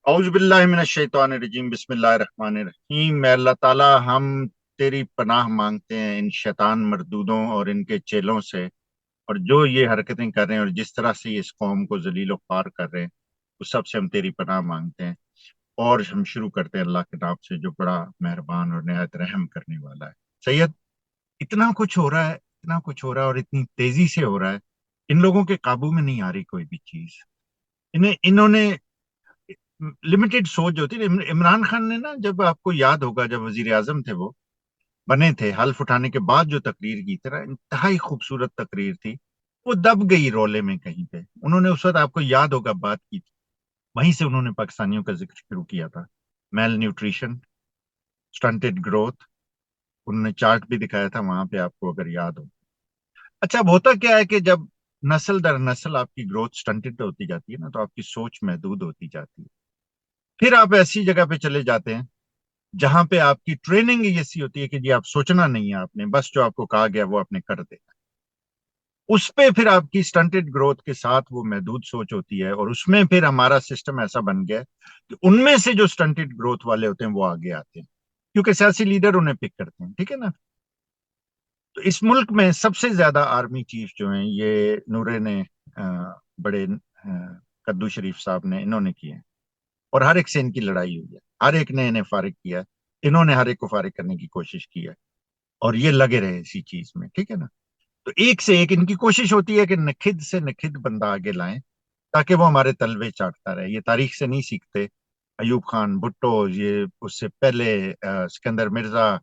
औज़ बिल्लाहि मिनश शैतानिर रजीम बिस्मिल्लाहिर रहमानिर रहीम। मैं अल्लाह ताला हम तेरी पनाह मांगते हैं इन शैतान मर्दूदों और इनके चेलों से, और जो ये हरकतें कर रहे हैं और जिस तरह से ये इस कौम को जलील ख्वार कर रहे हैं, उस सब से हम तेरी पनाह मांगते हैं। और हम शुरू करते हैं अल्लाह के नाम से जो बड़ा मेहरबान और निहायत रहम करने वाला है। सैयद, इतना कुछ हो रहा है, इतना कुछ हो रहा है और इतनी तेजी से हो रहा है, इन लोगों के काबू में नहीं आ रही कोई भी चीज। इन्हें इन्होंने लिमिटेड सोच जो थी। इमरान खान ने ना, जब आपको याद होगा, जब वजीर आजम थे, वो बने थे, हल्फ उठाने के बाद जो तकरीर की थी ना, इंतहाई खूबसूरत तकरीर थी। वो दब गई रोले में कहीं पे। उन्होंने उस वक्त, आपको याद होगा, बात की थी। वहीं से उन्होंने पाकिस्तानियों का जिक्र शुरू किया था। मेल न्यूट्रिशन, स्टंटेड ग्रोथ, उन्होंने चार्ट भी दिखाया था वहां पे, आपको अगर याद हो। अच्छा, अब होता क्या है कि जब नस्ल दर नस्ल आपकी ग्रोथ स्टंटेड होती जाती है ना, तो आपकी सोच महदूद होती जाती है। फिर आप ऐसी जगह पे चले जाते हैं जहां पे आपकी ट्रेनिंग ही ऐसी होती है कि जी आप सोचना नहीं है, आपने बस जो आपको कहा गया वो आपने कर देना। उस पे फिर आपकी स्टंटेड ग्रोथ के साथ वो महदूद सोच होती है, और उसमें फिर हमारा सिस्टम ऐसा बन गया है कि उनमें से जो स्टंटेड ग्रोथ वाले होते हैं वो आगे आते हैं, क्योंकि सियासी लीडर उन्हें पिक करते हैं। ठीक है ना। तो इस मुल्क में सबसे ज्यादा आर्मी चीफ जो हैं, ये नूरे ने, बड़े कद्दू शरीफ साहब ने, इन्होंने किए हैं। और हर एक से इनकी लड़ाई हुई है, हर एक ने इन्हें फारिग किया है। इन्होंने हर एक को फारिग करने की कोशिश की है, और ये लगे रहे इसी चीज में। ठीक है ना। तो एक से एक इनकी कोशिश होती है कि नखिद से नखिद बंदा आगे लाएं, ताकि वो हमारे तलवे चाटता रहे। ये तारीख से नहीं सीखते। अयूब खान भुट्टो, ये उससे पहले सिकंदर मिर्जा,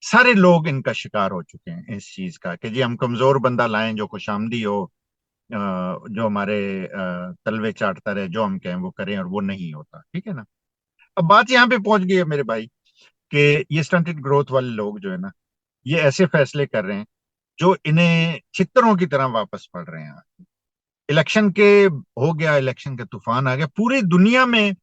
सारे लोग इनका शिकार हो चुके हैं इस चीज का कि जी हम कमजोर बंदा लाएं जो खुशामदी हो, जो हमारे तलवे चाटता रहे, जो हम कहें वो करें, और वो नहीं होता। ठीक है ना। अब बात यहाँ पे पहुंच गई है मेरे भाई, कि ये स्टंटेड ग्रोथ वाले लोग जो है ना, ये ऐसे फैसले कर रहे हैं जो इन्हें चित्रों की तरह वापस पड़ रहे हैं। इलेक्शन के, हो गया इलेक्शन का तूफान आ गया पूरी दुनिया में।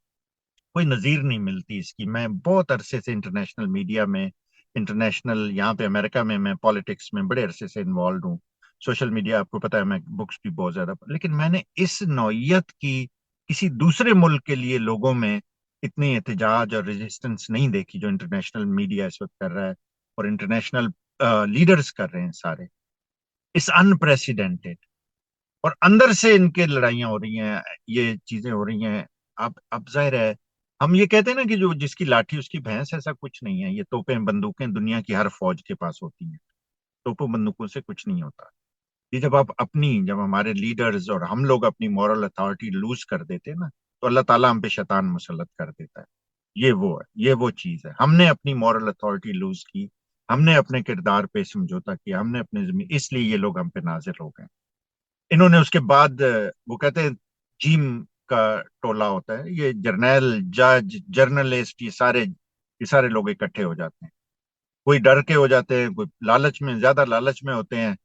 कोई नजीर नहीं मिलती इसकी। मैं बहुत अरसे से इंटरनेशनल मीडिया में, इंटरनेशनल यहाँ पे अमेरिका में, मैं पॉलिटिक्स में बड़े अरसे से इन्वॉल्व हूँ। सोशल मीडिया, आपको पता है, मैं बुक्स भी बहुत ज्यादा, लेकिन मैंने इस नौइयत की किसी दूसरे मुल्क के लिए लोगों में इतनी एहतजाज और रेजिस्टेंस नहीं देखी जो इंटरनेशनल मीडिया इस वक्त कर रहा है, और इंटरनेशनल लीडर्स कर रहे हैं सारे। इस अनप्रेसिडेंटेड, और अंदर से इनके लड़ाइयाँ हो रही हैं, ये चीजें हो रही हैं। अब जाहिर है, हम ये कहते हैं ना कि जो जिसकी लाठी उसकी भैंस, ऐसा कुछ नहीं है। ये तोपें बंदूकें दुनिया की हर फौज के पास होती हैं। तोपों बंदूकों से कुछ नहीं होता। ये जब हमारे लीडर्स और हम लोग अपनी मॉरल अथॉरिटी लूज कर देते हैं ना, तो अल्लाह ताला हम पे शैतान मुसल्लत कर देता है। ये वो चीज है। हमने अपनी मॉरल अथॉरिटी लूज की, हमने अपने किरदार पे समझौता किया, हमने अपने जमीन, इसलिए ये लोग हम पे नाजिल हो गए। इन्होंने उसके बाद, वो कहते हैं जीम का टोला होता है, ये जर्नैल, जज, जर्नलिस्ट, ये सारे लोग इकट्ठे हो जाते हैं। कोई डर के हो जाते हैं, कोई लालच में, ज्यादा लालच में होते हैं,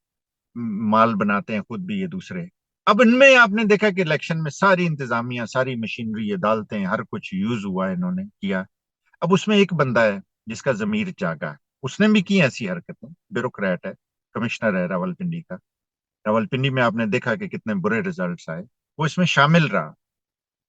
माल बनाते हैं खुद भी ये दूसरे। अब इनमें आपने देखा कि इलेक्शन में सारी इंतजामिया, सारी मशीनरी, ये डालते हैं, हर कुछ यूज हुआ है, इन्होंने किया। अब उसमें एक बंदा है जिसका जमीर जागा है। उसने भी की ऐसी हरकतें, ब्यूरोक्रेट है, कमिश्नर है रावलपिंडी का। रावलपिंडी में आपने देखा कि कितने बुरे रिजल्ट्स आए, वो इसमें शामिल रहा।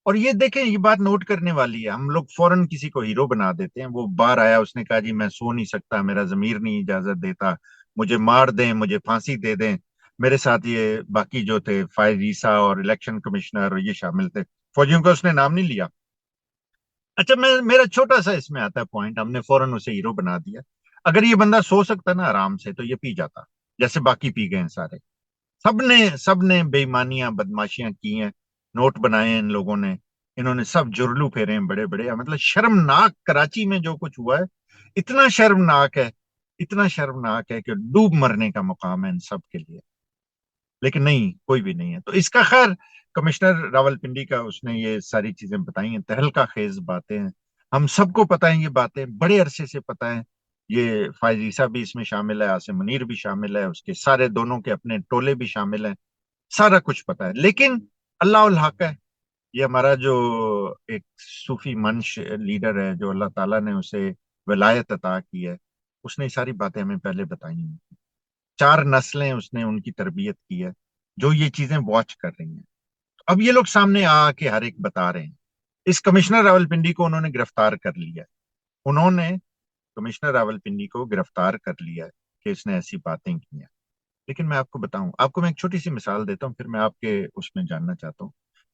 और ये देखें, ये बात नोट करने वाली है। हम लोग फौरन किसी को हीरो बना देते हैं। वो बाहर आया, उसने कहा जी मैं सो नहीं सकता, मेरा जमीर नहीं इजाजत देता, मुझे मार दें, मुझे फांसी दे दें। मेरे साथ ये बाकी जो थे, फायज ईसा और इलेक्शन कमिश्नर, और ये शामिल थे। फौजियों का उसने नाम नहीं लिया। अच्छा, मैं, मेरा छोटा सा इसमें आता है पॉइंट, हमने फौरन उसे हीरो बना दिया। अगर ये बंदा सो सकता ना आराम से, तो ये पी जाता, जैसे बाकी पी गए हैं सारे। सबने सबने बेईमानियां, बदमाशियां की हैं, नोट बनाए हैं इन लोगों ने। इन्होंने सब जुर्लू फेरे हैं बड़े बड़े, मतलब शर्मनाक। कराची में जो कुछ हुआ है, इतना शर्मनाक है, इतना शर्मनाक है कि डूब मरने का मुकाम है इन सब के लिए। लेकिन नहीं, कोई भी नहीं है। तो इसका खैर, कमिश्नर रावलपिंडी का, उसने ये सारी चीजें बताई हैं, तहलका खेज बातें हैं। हम सबको पता है, ये बातें बड़े अरसे से पता है। ये फायज ईसा भी इसमें शामिल है, आसिम मुनीर भी शामिल है, उसके सारे दोनों के अपने टोले भी शामिल हैं। सारा कुछ पता है। लेकिन अल्लाह उल हक है। ये हमारा जो एक सूफी मंश लीडर है, जो अल्लाह ताला ने उसे विलायत अता की है, उसने ये सारी बातें हमें पहले बताई हैं। 4 नस्लें उसने उनकी तरबियत की है, जो ये चीजें वॉच कर रही हैं। अब ये लोग सामने आ के हर एक बता रहे हैं। इस कमिश्नर रावलपिंडी को उन्होंने गिरफ्तार कर लिया है। उन्होंने कमिश्नर रावलपिंडी को गिरफ्तार कर लिया है कि इसने ऐसी बातें की हैं। लेकिन मैं आपको बताऊं, आपको मैं एक छोटी सी मिसाल देता हूं, फिर मैं आपके उसमें जानना चाहता हूँ।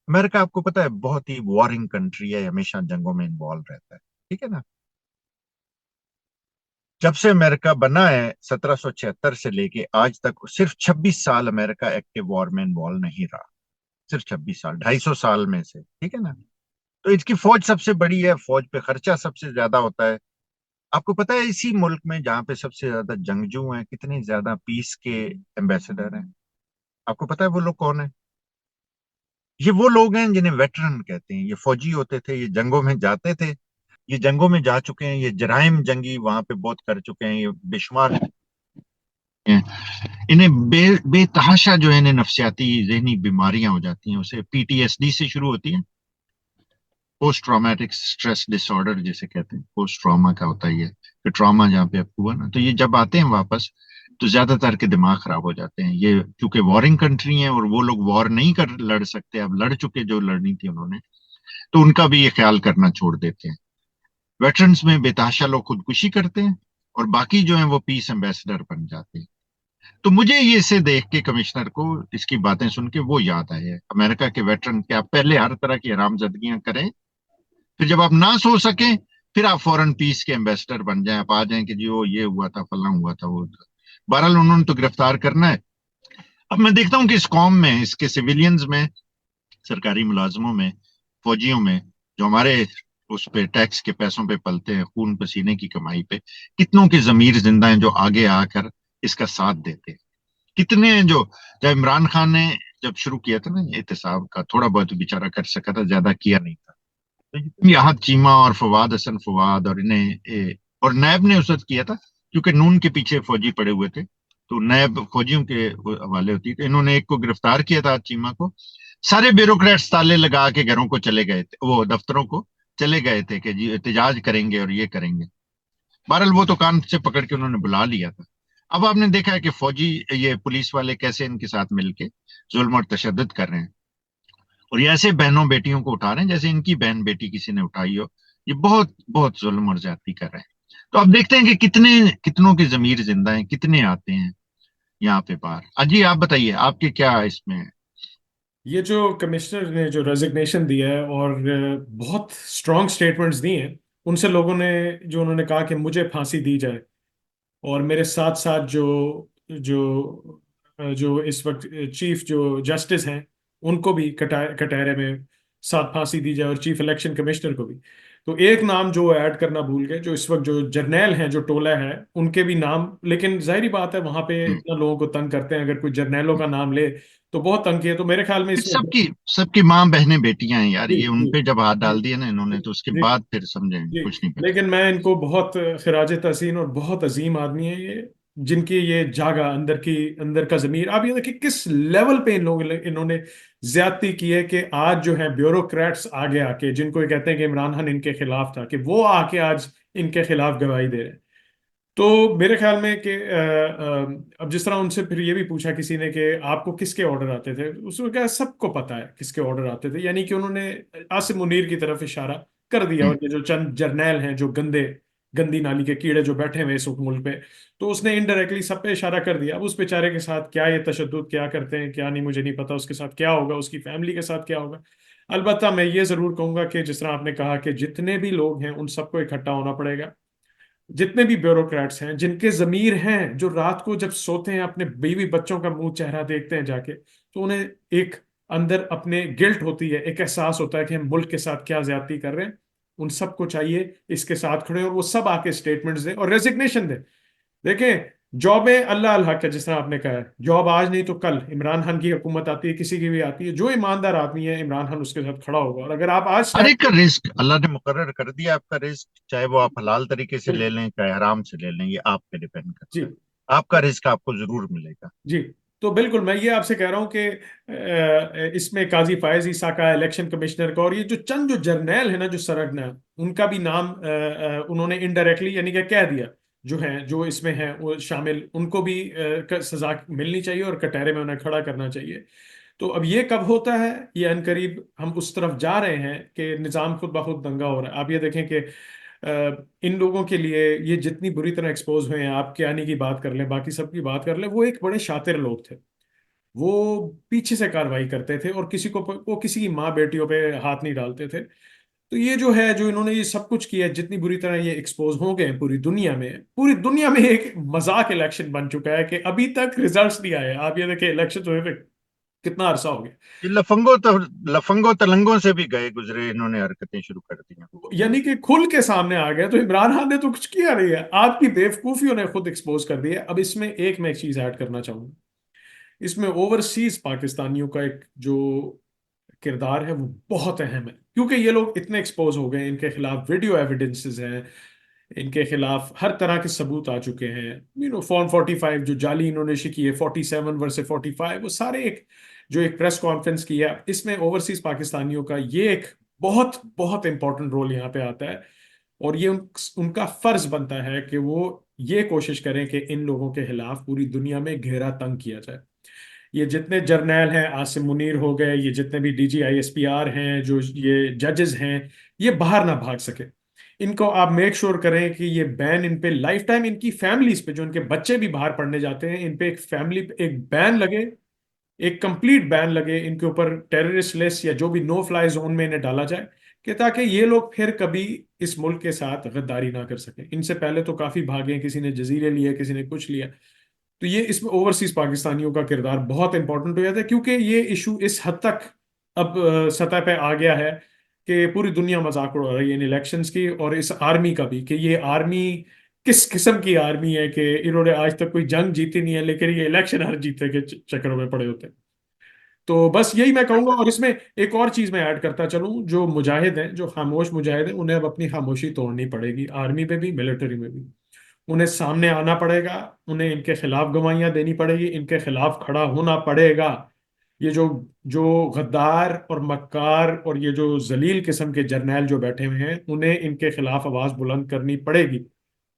अमेरिका आपको पता है बहुत ही वॉरिंग कंट्री है, हमेशा जंगों में इन्वॉल्व रहता है, ठीक है ना। जब से अमेरिका बना है 1776 से लेके आज तक सिर्फ 26 साल अमेरिका एक्टिव वॉर में इन्वॉल्व नहीं रहा। सिर्फ 26 साल, 250 साल में से, ठीक है ना। तो इसकी फौज सबसे बड़ी है, फौज पे खर्चा सबसे ज्यादा होता है। आपको पता है इसी मुल्क में जहाँ पे सबसे ज्यादा जंगजू हैं, कितने ज्यादा पीस के एम्बेसडर हैं? आपको पता है वो लोग कौन है? ये वो लोग हैं जिन्हें वेटरन कहते हैं। ये फौजी होते थे, ये जंगों में जाते थे, ये जंगों में जा चुके हैं, ये जराइम जंगी वहां पे बहुत कर चुके हैं, ये बेशुमार हैं। इन्हें बेतहाशा जो है, इन्हें नफसियाती जहनी बीमारियां हो जाती हैं। उसे पीटीएसडी से शुरू होती है, पोस्ट ट्रॉमेटिक स्ट्रेस डिसऑर्डर जिसे कहते हैं। पोस्ट ट्रॉमा का होता है ये, कि ट्रॉमा जहाँ पे आपको हुआ ना, तो ये जब आते हैं वापस तो ज्यादातर के दिमाग खराब हो जाते हैं। ये क्योंकि वॉरिंग कंट्री है और वो लोग वॉर नहीं कर लड़ सकते, अब लड़ चुके जो लड़नी थी उन्होंने, तो उनका भी ये ख्याल करना छोड़ देते हैं। वेटरन्स में बेतहाशा लोग खुदकुशी करते हैं और बाकी जो है वो पीस एम्बेसडर बन जाते हैं। तो मुझे ये इसे देख के, कमिश्नर को इसकी बातें सुन के वो याद आए है अमेरिका के वेटरन के। आप पहले हर तरह की हरामजादगियां करें, फिर जब आप ना सो सकें, फिर आप फौरन पीस के एम्बेसडर बन जाएं, आप आ जाएं कि जी वो ये हुआ था, फला हुआ था, वो था। बहरहाल उन्होंने तो गिरफ्तार करना है। अब मैं देखता हूँ कि इस कौम में, इसके सिविलियंस में, सरकारी मुलाजमों में, फौजियों में, जो हमारे उस पे टैक्स के पैसों पे पलते हैं, खून पसीने की कमाई पे, कितनों के जमीर जिंदा हैं जो आगे आकर इसका साथ देते हैं। कितने हैं जो, जब इमरान खान ने जब शुरू किया था ना एहतसाब का, थोड़ा बहुत बेचारा कर सका था, ज्यादा किया नहीं था। तो यहाँ चीमा और फवाद हसन फवाद और और नैब ने उस वक्त किया था, क्योंकि नून के पीछे फौजी पड़े हुए थे, तो नैब फौजियों के हवाले होती थी। इन्होंने एक को गिरफ्तार किया था, चीमा को। सारे ब्यूरोक्रेट्स ताले लगा के घरों को चले गए थे, वो दफ्तरों को चले गए थे कि जी एहतजाज करेंगे और ये करेंगे। बहरहाल वो तो कान से पकड़ के उन्होंने बुला लिया था। अब आपने देखा है कि फौजी, ये पुलिस वाले कैसे इनके साथ मिलके जुल्म और तशद्दुद कर रहे हैं, और ये ऐसे बहनों बेटियों को उठा रहे हैं जैसे इनकी बहन बेटी किसी ने उठाई हो। ये बहुत बहुत जुल्म और ज्यादती कर रहे हैं। तो अब देखते हैं कि कितने, कितनों के जमीर जिंदा हैं, कितने आते हैं यहाँ पे बाहर। अजी आप बताइए, आपके क्या इसमें है? ये जो कमिश्नर ने जो रेजिग्नेशन दिया है और बहुत स्ट्रॉन्ग स्टेटमेंट्स दी हैं उनसे लोगों ने, जो उन्होंने कहा कि मुझे फांसी दी जाए और मेरे साथ साथ जो जो जो इस वक्त चीफ जो जस्टिस हैं उनको भी कटहरे में साथ फांसी दी जाए और चीफ इलेक्शन कमिश्नर को भी। तो एक नाम जो ऐड करना भूल गए, जो इस वक्त जो जर्नैल हैं, जो टोला है, उनके भी नाम। लेकिन जाहिर बात है वहां पे हम्म। इतना लोगों को तंग करते हैं, अगर कोई जर्नैलों का नाम ले तो बहुत तंग किया। तो मेरे ख्याल में इसमें सबकी सबकी माँ बहनें बेटियां हैं यार, जी ये उन जी पे जब हाथ जी डाल दिया ना इन्होंने, तो उसके जी बाद फिर समझें जी। कुछ नहीं बचा। लेकिन मैं इनको बहुत खिराज तहसीन, और बहुत अजीम आदमी है ये, जिनकी ये जागा अंदर की, अंदर का जमीर। आप ये देखिए किस लेवल पे इन्होंने ज्यादती की है कि आज जो है ब्यूरोक्रेट्स आगे आके, जिनको ये कहते हैं कि इमरान खान इनके खिलाफ था, कि वो आके आज इनके खिलाफ गवाही दे रहे हैं। तो मेरे ख्याल में कि अब जिस तरह उनसे फिर ये भी पूछा किसी ने कि आपको किसके ऑर्डर आते थे, उसमें क्या सबको पता है किसके ऑर्डर आते थे। यानी कि उन्होंने आसिम मुनीर की तरफ इशारा कर दिया, हम्म। और ये जो चंद जर्नैल हैं, जो गंदे गंदी नाली के कीड़े जो बैठे हुए इस मुल्क पे, तो उसने इनडायरेक्टली सब पे इशारा कर दिया। अब उस बेचारे के साथ क्या ये तशद्दुद क्या करते हैं क्या नहीं, मुझे नहीं पता। उसके साथ क्या होगा, उसकी फैमिली के साथ क्या होगा। अलबत्ता मैं ये जरूर कहूंगा कि जिस तरह आपने कहा कि जितने भी लोग हैं उन सबको इकट्ठा होना पड़ेगा। जितने भी ब्यूरोक्रेट्स हैं, जिनके जमीर हैं, जो रात को जब सोते हैं अपने बीवी बच्चों का मुंह चेहरा देखते हैं जाके, तो उन्हें एक अंदर अपने गिल्ट होती है, एक एहसास होता है कि हम मुल्क के साथ क्या ज्यादती कर रहे हैं। उन सबको चाहिए इसके साथ खड़े, और वो सब आके स्टेटमेंट्स दें और रेजिग्नेशन दें। देखें, जॉबें अल्लाह अल हक है, जिस तरह आपने कहा है, जॉब आज नहीं तो कल इमरान खान की हुकूमत आती है, किसी की भी आती है, जो ईमानदार आदमी है इमरान खान उसके साथ खड़ा होगा। और अगर आप आज हर स्टैंड एक का रिस्क अल्लाह ने मुकर्रर कर दिया, आपका रिस्क चाहे वो आप हलाल तरीके से ले जी लें चाहे हराम से ले लें, ये आप पे डिपेंड जी करता है। आपका रिस्क आपको जरूर मिलेगा। जी। तो बिल्कुल मैं ये आपसे कह रहा हूं कि इसमें काजी फायज ईसा का, इलेक्शन कमिश्नर का, और ये जो चंद जो जर्नैल है ना, जो सरगना, उनका भी नाम उन्होंने इनडायरेक्टली यानी कि कह दिया, जो है, जो इसमें है वो शामिल, उनको भी सजा मिलनी चाहिए और कटहरे में उन्हें खड़ा करना चाहिए। تو اب یہ کب ہوتا ہے؟ یہ ان قریب ہم اس طرف جا رہے ہیں کہ نظام خود بخود دنگا ہو رہا ہے. آپ یہ دیکھیں کہ ان لوگوں کے لیے یہ جتنی بری طرح ایکسپوز ہوئے ہیں، آپ کیانی کی بات کر لیں، باقی سب کی بات کر لیں، وہ ایک بڑے شاطر لوگ تھے. وہ پیچھے سے کاروائی کرتے تھے اور کسی کو وہ کسی کی ماں بیٹیوں پہ ہاتھ نہیں ڈالتے تھے. تو یہ جو ہے، جو انہوں نے یہ سب کچھ کیا، جتنی بری طرح یہ ایکسپوز ہو گئے ہیں پوری دنیا میں ایک مذاق الیکشن بن چکا ہے کہ ابھی تک ریزلٹس نہیں آئے. آپ یہ دیکھیں الیکشن ہوئے تھے کتنا عرصہ ہو گیا. یہ لفنگوں تلنگوں سے بھی گئے گزرے انہوں نے حرکتیں شروع کر دی ہیں. یعنی کہ کھل کے سامنے آ گیا. تو عمران خان نے تو کچھ کیا نہیں ہے، آپ کی بیوقوفیوں نے خود ایکسپوز کر دی ہے. اب اس میں میں ایک چیز ایڈ کرنا چاہوں گا. اس میں اوورسیز پاکستانیوں کا ایک جو کردار ہے وہ بہت اہم ہے، کیونکہ یہ لوگ اتنے ایکسپوز ہو گئے ہیں، ان کے خلاف ویڈیو ایویڈنسز ہیں، ان کے خلاف ہر طرح کے ثبوت آ چکے ہیں. فارم 45 جو جعلی انہوں نے کی ہے، 47 ورسے 45، وہ سارے جو ایک پریس کانفرنس کی ہے، اس میں اوورسیز پاکستانیوں کا یہ ایک بہت بہت امپورٹنٹ رول یہاں پہ آتا ہے. اور یہ ان کا فرض بنتا ہے کہ وہ یہ کوشش کریں کہ ان لوگوں کے خلاف پوری دنیا میں گھیرا تنگ کیا جائے. یہ جتنے جرنیل ہیں، عاصم منیر ہو گئے، یہ جتنے بھی D G I S P R ہیں، جو یہ ججز ہیں، یہ باہر نہ بھاگ سکے. ان کو آپ میک شور کریں کہ یہ بین ان پہ لائف ٹائم، ان کی فیملیز پہ، جو ان کے بچے بھی باہر پڑھنے جاتے ہیں، ان پہ ایک فیملی پہ ایک بین لگے، ایک کمپلیٹ بین لگے ان کے اوپر، ٹیررسٹ لسٹ یا جو بھی نو فلائی زون میں انہیں ڈالا جائے، کہ تاکہ یہ لوگ پھر کبھی اس ملک کے ساتھ غداری نہ کر سکیں. ان سے پہلے تو کافی بھاگے ہیں، کسی نے جزیرے لیے، کسی نے کچھ لیا. تو یہ اس میں اوورسیز پاکستانیوں کا کردار بہت امپورٹنٹ ہو جاتا ہے، کیونکہ یہ ایشو اس حد تک اب سطح پہ آ گیا ہے کہ پوری دنیا مذاق اڑا رہی ہے ان الیکشنز کی، اور اس آرمی کا بھی، کہ یہ آرمی کس قسم کی آرمی ہے کہ انہوں نے آج تک کوئی جنگ جیتی نہیں ہے، لیکن یہ الیکشن ہر جیتے کے چکروں میں پڑے ہوتے ہیں. تو بس یہی میں کہوں گا. اور اس میں ایک اور چیز میں ایڈ کرتا چلوں، جو مجاہد ہیں، جو خاموش مجاہد ہیں، انہیں اب اپنی خاموشی توڑنی پڑے گی، آرمی میں بھی، ملٹری میں بھی. انہیں سامنے آنا پڑے گا، انہیں ان کے خلاف گواہیاں دینی پڑے گی، ان کے خلاف کھڑا ہونا پڑے گا. یہ جو غدار اور مکار اور یہ جو ذلیل قسم کے جرنیل جو بیٹھے ہوئے ہیں، انہیں ان کے خلاف آواز بلند کرنی پڑے گی.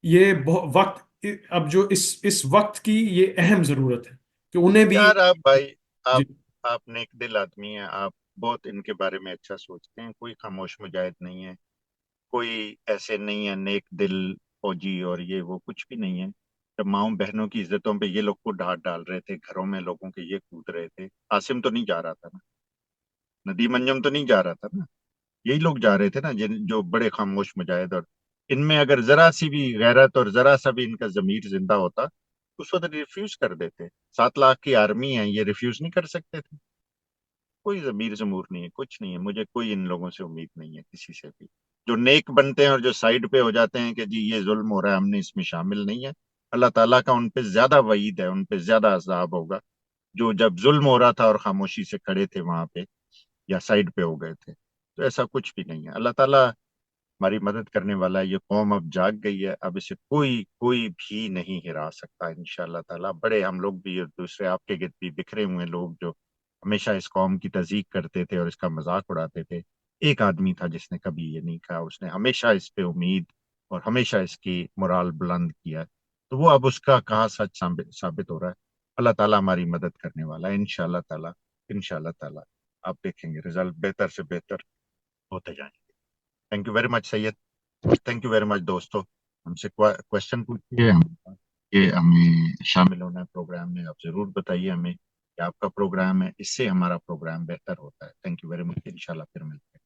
یہ وقت، اب جو اس وقت کی یہ اہم ضرورت ہے کہ انہیں بھی. یار آپ بھائی، جی. آپ آپ نیک دل آدمی ہیں. آپ بہت ان کے بارے میں اچھا سوچتے ہیں. کوئی خاموش مجاہد نہیں ہے، کوئی ایسے نہیں ہے نیک دل فوجی اور یہ وہ کچھ بھی نہیں ہے. جب ماؤں بہنوں کی عزتوں پہ یہ لوگ کو ڈانٹ ڈال رہے تھے، گھروں میں لوگوں کے یہ کود رہے تھے، عاصم تو نہیں جا رہا تھا نا، ندیم انجم تو نہیں جا رہا تھا نا، یہی لوگ جا رہے تھے نا، جو بڑے خاموش مجاہد. اور ان میں اگر ذرا سی بھی غیرت اور ذرا سا بھی ان کا ضمیر زندہ ہوتا تو اس وقت ریفیوز کر دیتے. 7 لاکھ کی آرمی ہے، یہ ریفیوز نہیں کر سکتے تھے. کوئی ضمیر ضمور نہیں ہے، کچھ نہیں ہے. مجھے کوئی ان لوگوں سے امید نہیں ہے، کسی سے بھی. جو نیک بنتے ہیں اور جو سائڈ پہ ہو جاتے ہیں کہ جی یہ ظلم ہو رہا ہے، ہم نے اس میں شامل نہیں ہے، اللہ تعالیٰ کا ان پہ زیادہ وعید ہے، ان پہ زیادہ عذاب ہوگا. جو جب ظلم ہو رہا تھا اور خاموشی سے کھڑے تھے وہاں پہ یا سائڈ پہ ہو گئے تھے. تو ایسا کچھ بھی نہیں ہے. اللہ تعالیٰ ہماری مدد کرنے والا ہے. یہ قوم اب جاگ گئی ہے، اب اسے کوئی کوئی بھی نہیں ہرا سکتا انشاءاللہ تعالیٰ. بڑے ہم لوگ بھی اور دوسرے آپ کے گرد بھی بکھرے ہوئے لوگ جو ہمیشہ اس قوم کی تضحیق کرتے تھے اور اس کا مذاق اڑاتے تھے، ایک آدمی تھا جس نے کبھی یہ نہیں کہا. اس نے ہمیشہ اس پہ امید اور ہمیشہ اس کی morale بلند کیا. تو وہ اب اس کا کہا سچ ثابت ہو رہا ہے. اللہ تعالیٰ ہماری مدد کرنے والا ہے انشاءاللہ تعالیٰ. انشاءاللہ تعالیٰ آپ دیکھیں گے رزلٹ بہتر سے بہتر ہوتے جائیں گے. Thank you very much Syed. Thank you very much دوستو. ہم سے کوشچن پوچھیے، یہ ہمیں شامل ہونا ہے پروگرام میں. آپ ضرور بتائیے ہمیں کہ آپ کا پروگرام ہے، اس سے ہمارا پروگرام بہتر ہوتا ہے. Thank you very much. انشاءاللہ پھر ملتے ہیں.